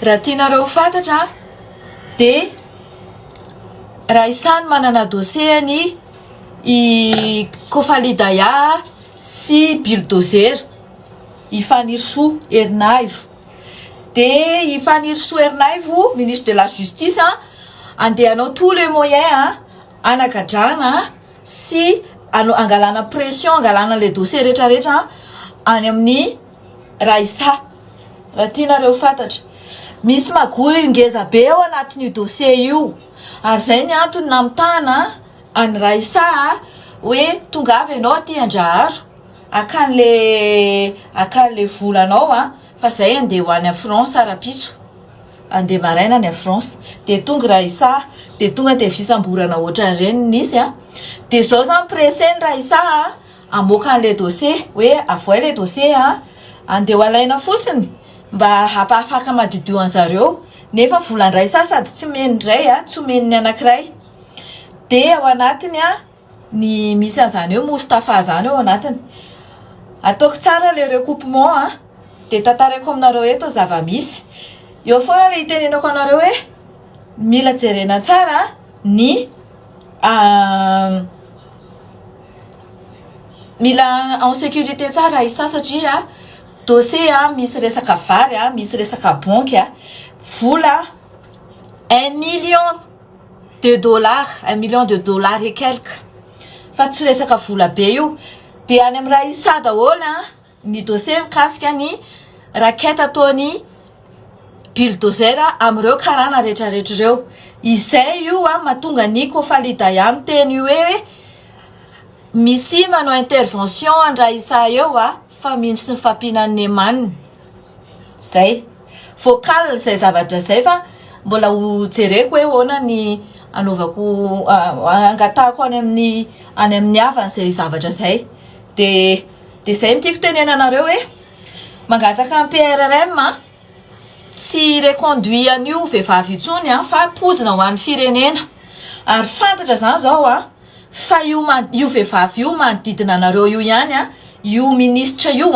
raha tianareo fantatra dia raha isany manana dossier-ny i Kofalidaya sy bulldozer i Fanirisoa Herinaivo. Dia i Fanirisoa Herinaivo, ministre de la justice, andehanao tous les moyens anagadrana sy angalana pression, angalana le dossier rehetrarehetra any amin'ny Raisa. Raha tianareo fantatra, misy magoy ngeza be ao anatin'io dossier io, ary zay ny antony namitana any Raisa hoe tonga avy ianao aty Andraharo, akan'le volanao fa zay andeha ho any a France arapitso, andeha maraina any a France. Dia tonga Raisa, dia tonga dia fisamborana ohatran'ireny nisy dia zao zany pressé ny Raisa amoaka an'le dossier hoe avoay le dossier andeha ho alaina fotsiny mba hapafaka madidio an'zareo, nefa volan'ny Raisa sady tsy meny indray tsy meny ny anankiray. Dia ao anatiny ny misy an'izany eo Moustapha zany ao anatiny. Ataoko tsara le recoupement dia tantarako aminareo eto zava-misy. Eo foana le itenenako anareo hoe mila jerena tsara ny mila en sécurité tsara Raisa satria dossier misy resaka vary misy resaka banky vola 1 million de dollars, 1 million de dollars et quelques, fa tsy resaka vola be io. Dia any amin'ny Raisa daholo ny dossier mikasika ny raquette ataony bulldozer amin'ireo karana rehetrarehetra ireo. Izay io mahatonga ny Kofalidaya miteny hoe misy manao intervention any Raisa eo fa misy nyfampinan'ny emaniny. Zay vocal zay zavatra zay, fa mbola ho jereko hoe hoana ny anaovako angatahako any amin'ny havany zay zavatra zay. Dia zay no tiako tenenanareo hoe mangataka PRRM tsy reconduit an'io vehivavy itsony fa pozina ho an'ny firenena. Ary fantatra zany zao fa io vehivavy io manodidina anareo io ihany io ministre io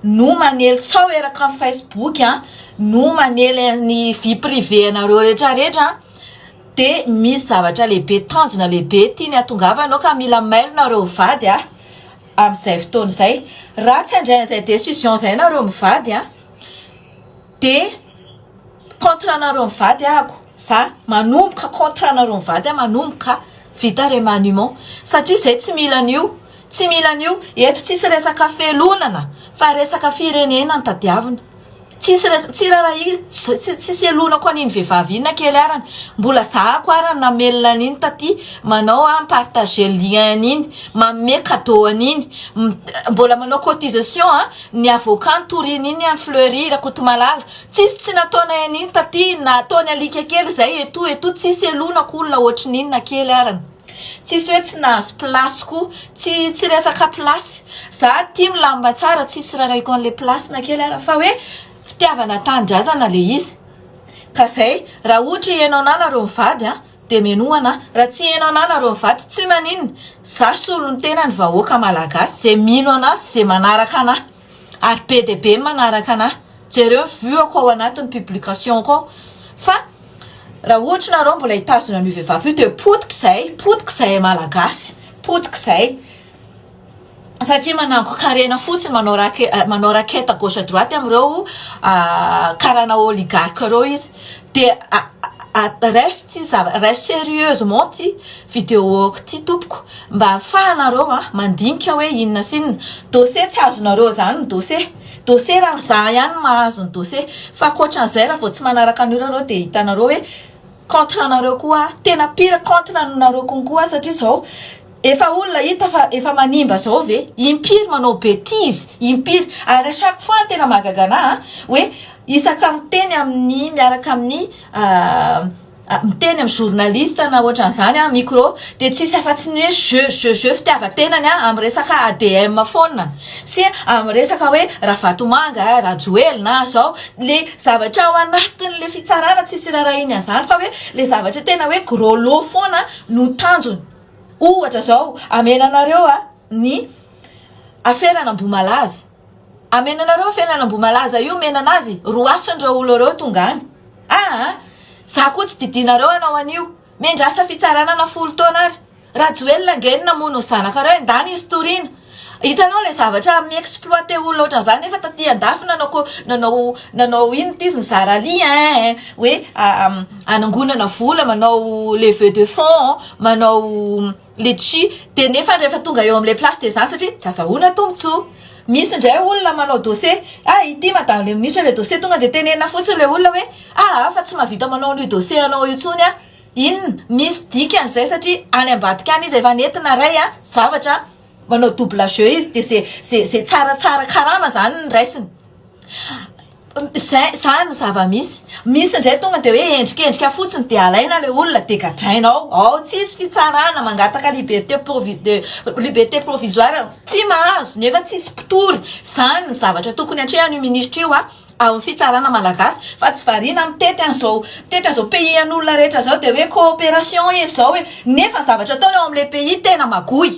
no manely tsao eraka amin'ny Facebook no manely ny vie privée anareo rehetrarehetra. Dia misy zavatra lehibe, tanjona lehibe tiany atongavanao ka mila mailo nareo vady amin'izay fotoana izay. Raha tsy andrain'izay décision zay nareo mivady dia contre nareo mivady za manomboka contre nareo mivady manomboka vita remaniement, satria zay tsy mila an'io. Tsy mila an'io eto tsisy resaka felonana fa resaka firenena ny tadiavina. Tsisy elonako an'iny vehivavy iny kely arany, mbola zahako arany namelona an'iny taty manao partager lien iny, manome cadeau an'iny, mbola manao cotisation ny avocat Toriny iny Fleury Rakotomalala. Tsy nataony an'iny taty, nataony alika kely zay eto tsisy elonako olona ohatrin'iny na kely arany. Tsisy hoe tsy nahazo plasiko, tsy resaka plasy. Za tia milamba tsara, tsisy raraiko an'le plasy na kely arany, fa hoe fitiavana tanindrazana le izy. Ka zay raha ohatra ianao nareo mivady dia menoana, raha tsy ianao nareo mivady tsy maninona. Za solony tena ny vahoaka malagasy zay mino anazy zay manaraka anahy, ary be dia be manaraka anahy. Jereo vuako ao anatin'ny publication ko. Fa raha ohatra nareo mbola hitazona an'io vehivavy io dia potika izay malagasy, potika izay. Satria manango karena fotsiny manao raquette à gauche à droite amin'ireo karana oligarque ireo izy. Dia reste sérieusement ty vidéoko ty tompoko mba ahafahanareo mandinika hoe inona sy inona. Dossier tsy azonareo zany ny dossier raha za ihany mahazo ny dossier, fa ankoatran'izay raha vao tsy manaraka an'io nareo dia hitanareo hoe contre anareo koa, tena pire contre anareo konkoa. Satria zao efa olona hita fa efa manimba zao ve impiry manao bêtise, impiry. Ary chaque fois tena magagana hoe isaka miteny amin'ny miaraka amin'ny miteny amin'ny journaliste na ohatran'izany micro dia tsisy afa-tsy ny hoe je fitiavan-tenany amin'ny resaka ADM foana sy amin'ny resaka hoe Ravatomanga, Rajoely na zao le zavatra ao anatin'le fitsarana tsisy rarahiny an'izany, fa hoe le zavatra tena hoe gros lot foana no tanjony. Ohatra zao amenanareo ny aferan'Ambomalaza. Amenanareo aferan'Ambomalaza io menanazy roason'ireo olo ireo tonga any. za koa tsy didinareo anao anio mendrasa fitsarana na folo taona ary raha joelona ngenina mono zanakareo endany izy torina hitanao le zavatra mi-exploité olona ohatran'izany nefa taty andafy nanao ino ty izy ny zarali hoe anangonana vola manao levée de fonds manao letchi de nefa rehefa tonga eo am'le place de zany satria tsy azahoana tombotsoa misy indray olona manao dossier ity madame le ministre le dossier tonga de tenena fotsiny le olona hoe fa tsy mahavita manao ny dossier anao io tsony inona misy dika an'izay satria any ambadika any izy efa nentina ray zavatra manao double jeu izy de zay tsaratsara karama zany ny raisiny zany zava-misy indray tonga de hoe endrikendrika fotsiny de alaina le olona de gadrainao tsisy fitsarana mangataka liberté provisoire tsy mahazo nefa tsisy mpitory zany ny zavatra tokony atrehan'io ministra io amin'ny fitsarana malagasy fa tsy variana mitety an'izao pays an'olona rehetra zao de hoe coopération izy zao hoe nefa zavatra ataony eo am'le pays tena magoy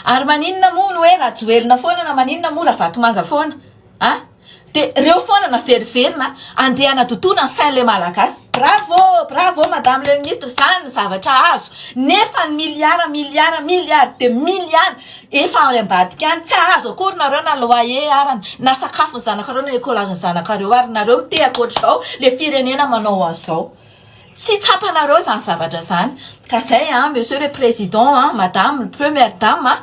ary maninona moa no hoe raha joelona foana na maninona moa raha vatomanga foana de reo foana na veriverina andehana totoana ny sain'le malagasy bravo madame le ministre zany ny zavatra azo nefa ny milliard de milliard efa any ambadika any tsy azo akory nareo na loyer arany na sakafo ny zanakareo na écolage ny zanakareo ary nareo mitehaka ohatr'izao le firenena manao an'izao tsy tsapanareo zany zavatra zany ka zay monsieur le président madame le première dame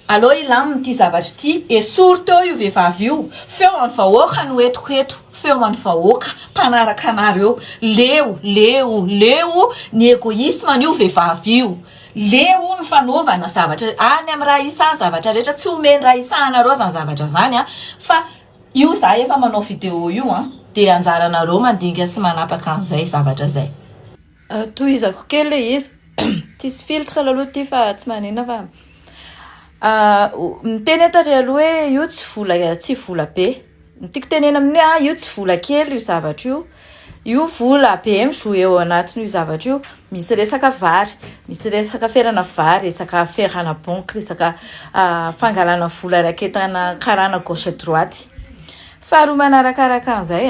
aloha ilaminy ty zavatra ty esory teo io vehivavy io feo amin'ny vahoaka no etoketo feo amin'ny vahoaka mpanaraka anareo leo ny egoisme an'io vehivavy io leo ny fanaovana zavatra any amin'ny raha isany zavatra rehetra tsy omeny raha isanareo zany zavatra zany fa io za efa manao video io de anjaranareo mandinika sy manapaka an'izay zavatra zay tohizako kely izy tsisy filtre aloha ty fa tsy manina fa miteny etatra aloha hoe io tsy vola be tiako tenena amin'ny hoe io tsy vola kely io zavatra io vola be mizoe eo anatiny io zavatra io misy resaka vary misy resaka ferana vary resaka ferana banque resaka fangalana vola raketana karana gauche droite faharoa manarakaraka an'izay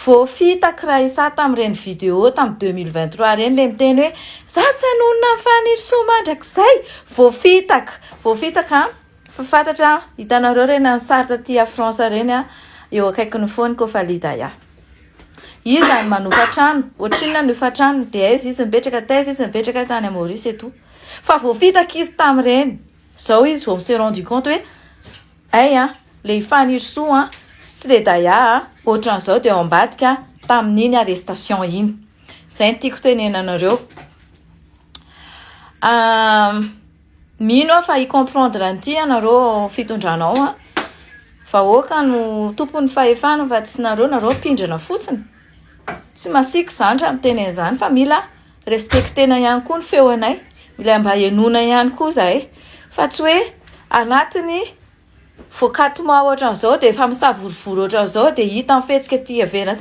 voafitaka raha isa tamin'ireny vidéo tamin'ny 2023 reny le miteny hoe za tsy hanonona ny faniry somandrakizay voafitaka fa fantatra hitanareo reny ny sarita ty a France reny eo akaikin'ny foany kofa lidaya izy any manofa trano ohatrinona nofa trano de aiza izy mipetraka taiza izy mipetraka tany Maurice eto fa voafitaka izy tamin'ireny zao izy vao s'est rendu compte hoe le faniry soa sy le daya ohatran'izao de ao ambadika tamin'iny arrestation iny zay ny tiako tenenanareo mino fa i-comprendre an'ity anareo fitondranao vahoaka no tompon'ny fahefana fa tsy nareo pindrana fotsiny tsy masiky zany raha miteny an'izany fa mila respectena ihany koa ny feonay mila mba henona ihany koa zahay fa tsy hoe anatiny voakato-mois ohatran'izao de efa misavorivory ohatran'izao de hita mifetsika ty averina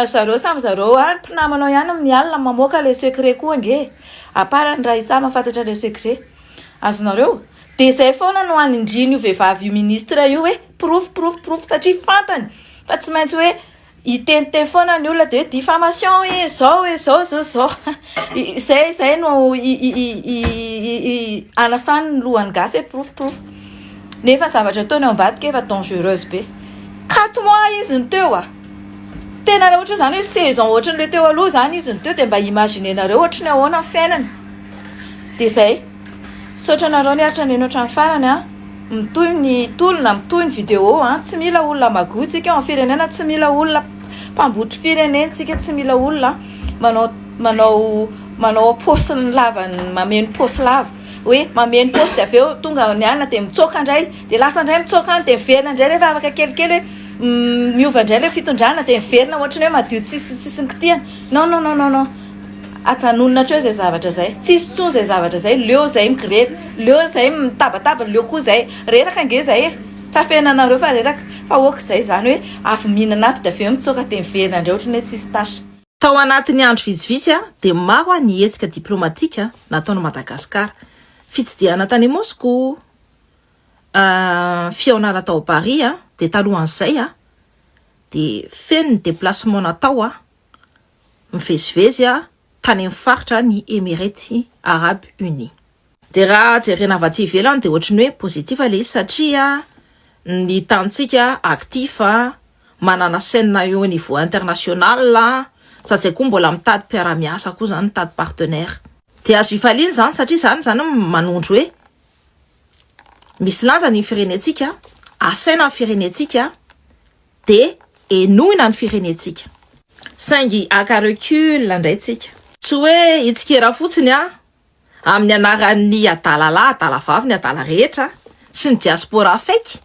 zareo samy zareo mpinamanao ihany mialina mamoaka le secret koa nge aparany raha isa mahafantatra le secret azonareo de zay foana no anindriny io vehivavy io ministre io hoe proof satria fantany fa tsy maintsy hoe iteniteny foana ny olona de diffamation zao zay no anasany ny lohany gasy hoe proof nefa zavatra ataony ao ambadika efa dangereuse be 4 mois izy ny teo tena raha ohatra zany hoe saison ohatran'le teo aloha zany izy ny teo de mba imaginenareo ohatry ny ahoana ny fiainany de zay sotra nareo niaritra neny ohatran'ny farany mitoy ny tolona mitoy ny vidéo tsy mila olona magotsika amin'ny firenena tsy mila olona mpambotry firenentsika tsy mila olona manao posy lavany mameno posy lava hoe mameno posy de aveo tonga ny alina de mitsoka indray de lasa indray mitsoka any de miverina indray rehefa afaka kelikely hoe miova indray le fitondrana de miverina ohatrany hoe madio tsisy nikitiana non ajanonina treo zay zavatra zay tsisy tsony zay zavatra zay leo zay migrevy leo zay mitabataba leo koa zay reraka nge zay tsafenanareo fa reraka fa oka zay zany hoe avy mihinana ato de aveo mitsoka de miverina indray ohatrany hoe tsisy tasy tao anatin'ny andro vitsivitsy de maro ny hetsika diplomatika nataon'i Madagasikara fitsidiana tany Moscou fiona tao Paris de talohan'izay de feno ny déplacement natao mivezivezy tany amin'ny faritra ny Émirats Arabes Unis. De raha jerena avy aty ivelany de ohatrany hoe positif le izy satria ny tantsika actif manana scène eo au niveau international satria koa mbola mitady mpiara-miasa koa zany mitady partenaire. De azo ifaliana zany satria zany manondro hoe misy lanja ny firenetsika, asaina ny firenetsika de enoina ny firenetsika. Saingy aka recul ndray tsika. Tsy hoe itsikera fotsiny amin'ny anaran'ny adalalahy, adalavavy, ny adala rehetra sy ny diaspora faiky.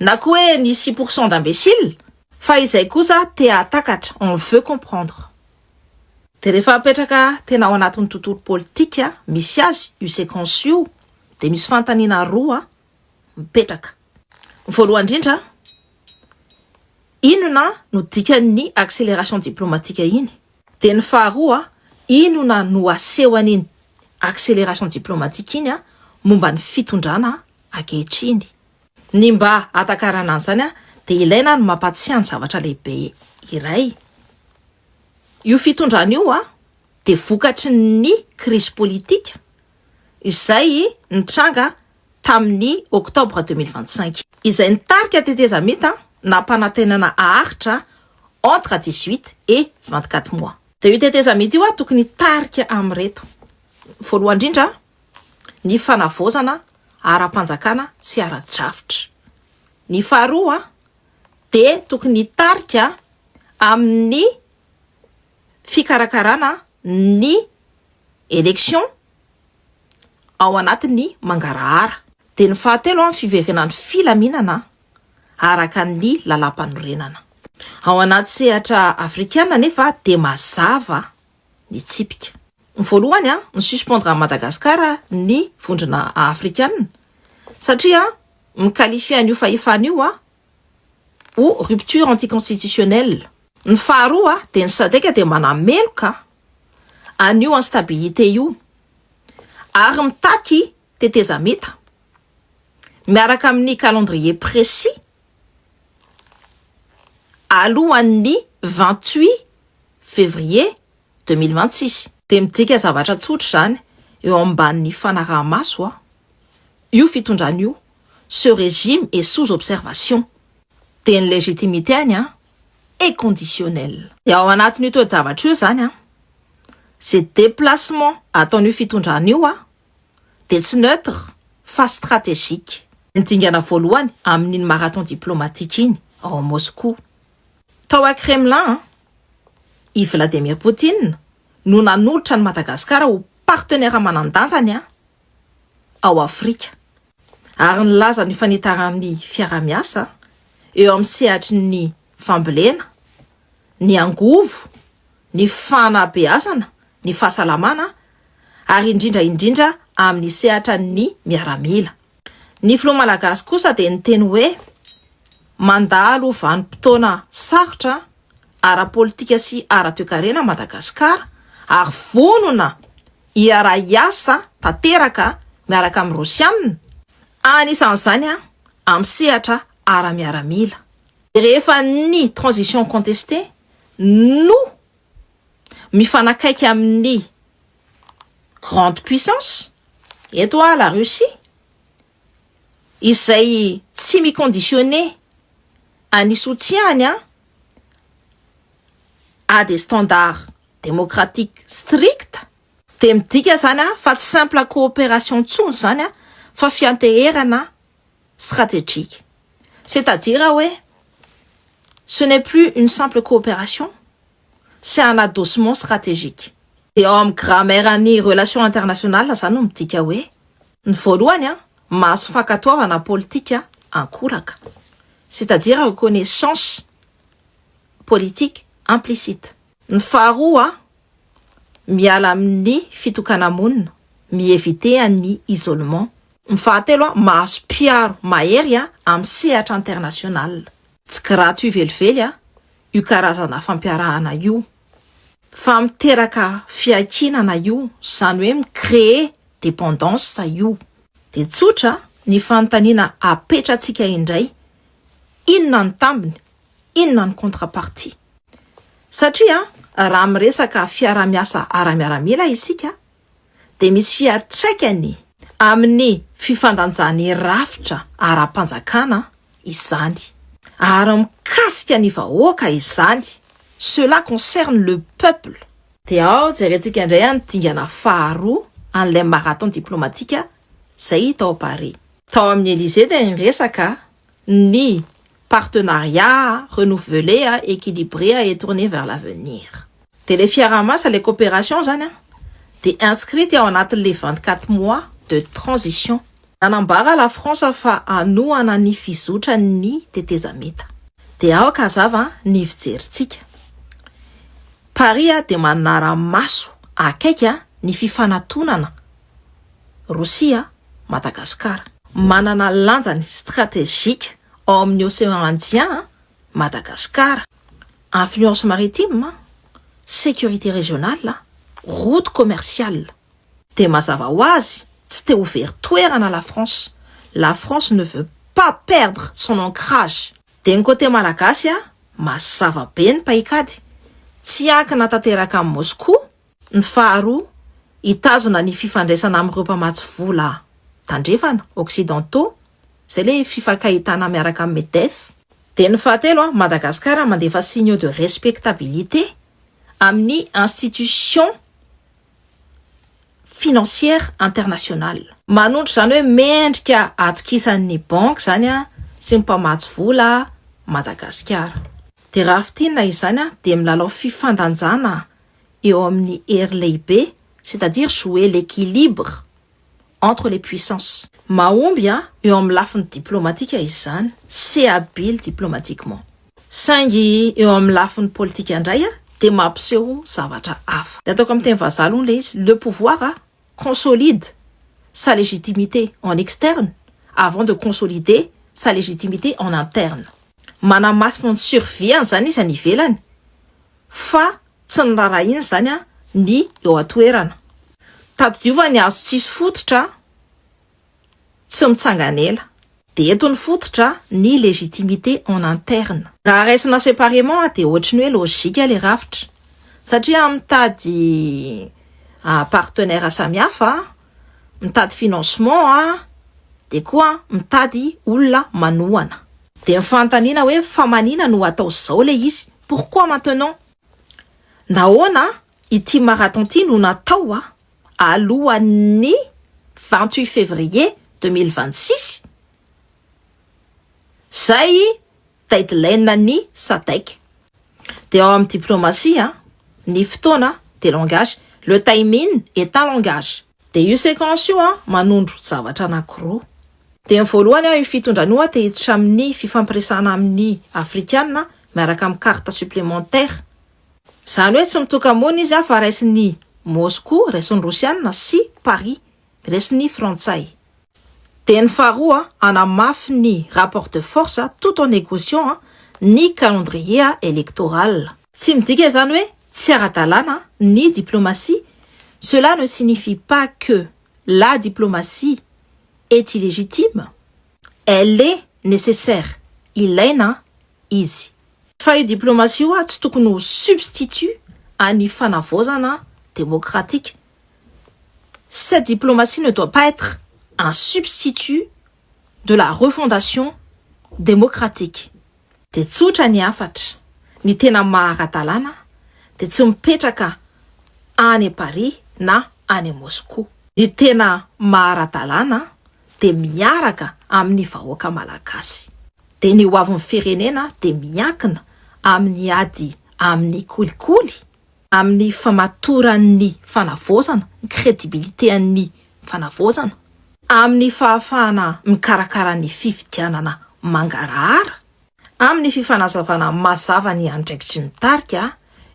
Na koa hoe ny 6% d'imbéciles, fa izay kosa te atakatra, on veut comprendre. De rehefa apetraka tena ao anatin'ny tontolo politika, misy azy, io séquence io, de misy fantaniana roa mipetraka. Voalohany indrindra, inona no dikan'ny accélération diplomatique iny? De ny faharoa, inona no aseho an'iny accélération diplomatique iny momba ny fitondrana ankehitriny? Ny mba atakarana an'izany de ilaina no mampatsiahany zavatra lehibe iray. Io fitondrana io de vokatry ny crise politique izay nitranga tamin'ny octobre 2025. Izay nitarika teteza mita nampanantenana aharitra entre 18 et 24 mois. De io teteza mita io tokony tarika amreto. Voalohany indrindra ny fanavozana ara-panjakana sy ara-drafitra. Ny faharoa de tokony tarika amin'ny fikarakarana ny élection ao anatin'ny mangarahara. De ny fahatelo fiverenan'ny filaminana araka ny lalam-panorenana. Ao anaty sehatra afrikana nefa de mazava ny tsipika. Ny voalohany ny suspendre à Madagascar ny vondrona afrikana satria mikalifia an'io fahefana io ou rupture anticonstitutionnelle. Ny faharoa de ny sadeka de manameloka an'io instabilité io ary mitaky teteza meta miaraka amin'ny calendrier précis alohan'ny 28 février 2026. De midika zavatra tsotra zany eo ambanin'ny fanaraha-maso io fitondrana io, ce régime est sous observation. De ny légitimité est conditionnelle. Et ao anatin'io toe-javatra io zany ces déplacements ataon'io fitondrana io de tsy neutre fa stratégique. Nydingana voalohany amin'iny marathon diplomatique iny ao Moscou. Tao a Kremlin i Vladimir Poutine no nanolotra ny Madagascar ho partenaire manandanjany ao Afrika. Ary nilaza ny fanitaran'ny fiara-miasa eo amin'ny sehatry ny fambolena, ny angovo, ny fanabeazana, ny fahasalamana ary indrindra amin'ny sehatra ny miaramila. Ny filoha malagasy kosa de niteny hoe mandalo vanim-potoana sarotra ara-politika sy ara-toekarena Madagascar ary vonona hiara-iasa tanteraka miaraka amin'ny Rosianina anisan'izany amin'ny sehatra ara-miaramila. Rehefa ny transition contestée no mifanakaiky amin'ny grande puissance eto la Russie izay tsy miconditionné any soutiany à des standards démocratiques stricts de midika zany fa tsy simple coopération tsony zany fa fianteherana stratégique. C'est-à-dire ce n'est plus une simple coopération, c'est un adossement stratégique. Et en grammaire ni relation internationale zany no midika hoe ny voalohany mahazo fankatoavana politika ankolaka. C'est-à-dire reconnaissance politique implicite. Ny faharoa miala amin'ny fitokana monina, mieviter ny isolement. Ny fahatelo mahazo piaro mahery amin'ny sehatra international. Tsy gratuit velively io karazana fampiarahana io. Fa miteraka fiakinana io, zany hoe micréer dépendance io. De tsotra ny fanontaniana apetratsika indray, inona ny tambiny inona ny contrepartie satria raha miresaka fiara-miasa ara-miaramila isika dia misy fiatraikany amin'ny fifandanjany rafitra ara-panjakana izany ary mikasika ny vahoaka izany. Cela concerne le peuple. Dia ao jerentsika indray ny dingana faharoa an'ilay marathon diplomatique izay tao Paris. Tao amin'ny Élysée dia niresaka ny partenariat renouvelé, équilibré et tourné vers l'avenir. Dia le fiaraha-miasa, les coopérations zany dia inscrite ao anatin'le 24 mois de transition. Nanambara la France fa anohana ny fizotra ny tetezameta. Dia ao kazava ny fijerintsika. Paris dia manara-maso akaiky ny fifanantonana Rosia, Madagasikara. Manana lanjany stratégique ao amin'ny océan Indien, Madagasikara. Influence maritime, sécurité régionale, route commerciale. Dia mazava ho azy tsy te ho very-toerana la France. La France ne veut pas perdre son ancrage. Dia ny côté malagasy mazava be ny paikady. Tsy ankina tanteraka amin'ny Moscou. Ny faharoa hitazona ny fifandraisana amin'ireo mpamatsy vola tandrefana occidentaux, izay le fifankahitana miaraka amin'ny MEDEF. Dia ny fahatelo Madagasikara mandefa signaux de respectabilité amin'ny institution financière internationale. Manondro zany hoe mendrika atokisan'ny banque zany sy ny mpamatsy vola Madagasikara. Dia raha fitinina izany dia milalao fifandanjana eo amin'ny hery lehibe, c'est-à-dire jouer l'équilibre entre les puissances. Mahomby eo amin'ny lafiny diplomatique izany, c'est habile diplomatiquement. Saingy eo amin'ny lafiny politique indray dia mampiseho zavatra hafa. Dia ataoko amin'ny teny vazaha aloha le izy, le pouvoir consolide sa légitimité en externe avant de consolider sa légitimité en interne. Manamasy fo ny survie zany izy any ivelany fa tsy ny rarahiny zany ny eo atoerana. Tadidiova ny azo tsisy fototra tsy mitsanganela. Dia eto ny fototra ny légitimité en interne. Raha raisina séparément dia ohatry ny hoe logika le rafitra satria mitady partenaire samihafa, mitady financement dia koa mitady olona manohana. Dia mifantaniana hoe fa manina no atao zao le izy. Pourquoi maintenant? Nahoana ity marathon ity no natao alohan'ny 28 février 2026 zay deadline ny SADC. Dia ao amin'ny diplomatie ny fotoana de langage, le timing est un langage. Dia io séquence io manondro zavatra anankiroa. Dia ny voalohany io fitondrany io dia hiditra amin'ny fifampiresana amin'ny afrikana miaraka amin'ny carte supplémentaire. Zany hoe tsy mitoka-mona izy fa raisin'ny Moscou, raisin'ny Rosiana sy Paris, raisin'ny Frantsay. Dia ny faharoa anamafy ny rapport de force tout en négociant ny calendrier électoral. Tsy midika zany hoe tsy ara-dalàna ny diplomatie. Cela ne signifie pas que la diplomatie est illégitime. Elle est nécessaire. Ilaina izy. Fa io diplomatie io tsy tokony ho substitut any fanavozana démocratique. Cette diplomatie ne doit pas être un substitut de la refondation démocratique. Dia tsotra ny afatra. Ny tena mahara-dalàna dia tsy mipetraka any Paris na any Moscou. Ny tena mahara-dalàna dia miaraka amin'ny vahoaka malagasy. Dia ny ho avin'ny firenena dia miankina amin'ny ady amin'ny kolikoly, amin'ny famatoran'ny fanavozana, ny crédibilité an'ny fanavozana, amin'ny fahafahana mikarakara ny fifidianana mangarahara, amin'ny fifanazavana mazava ny andraikitry ny tarika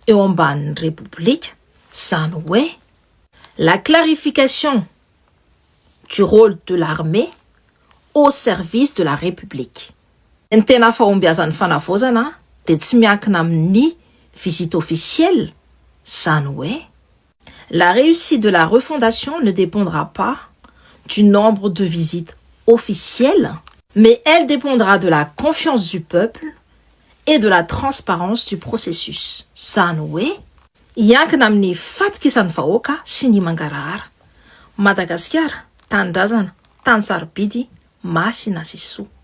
eo ambanin'ny république. Zany hoe la clarification du rôle de l'armée au service de la République. Ny tena fahombiazan'ny fanavozana dia tsy miankina amin'ny visite officielle. Zany hoe la réussite de la refondation ne dépendra pas du nombre de visites officielles, mais elle dépendra de la confiance du peuple et de la transparence du processus. Zany hoe hiankina amin'ny fatokisan'ny vahoaka sy ny mangarahara. Madagasikara, tanindrazana, tany sarobidy, masina sy soa.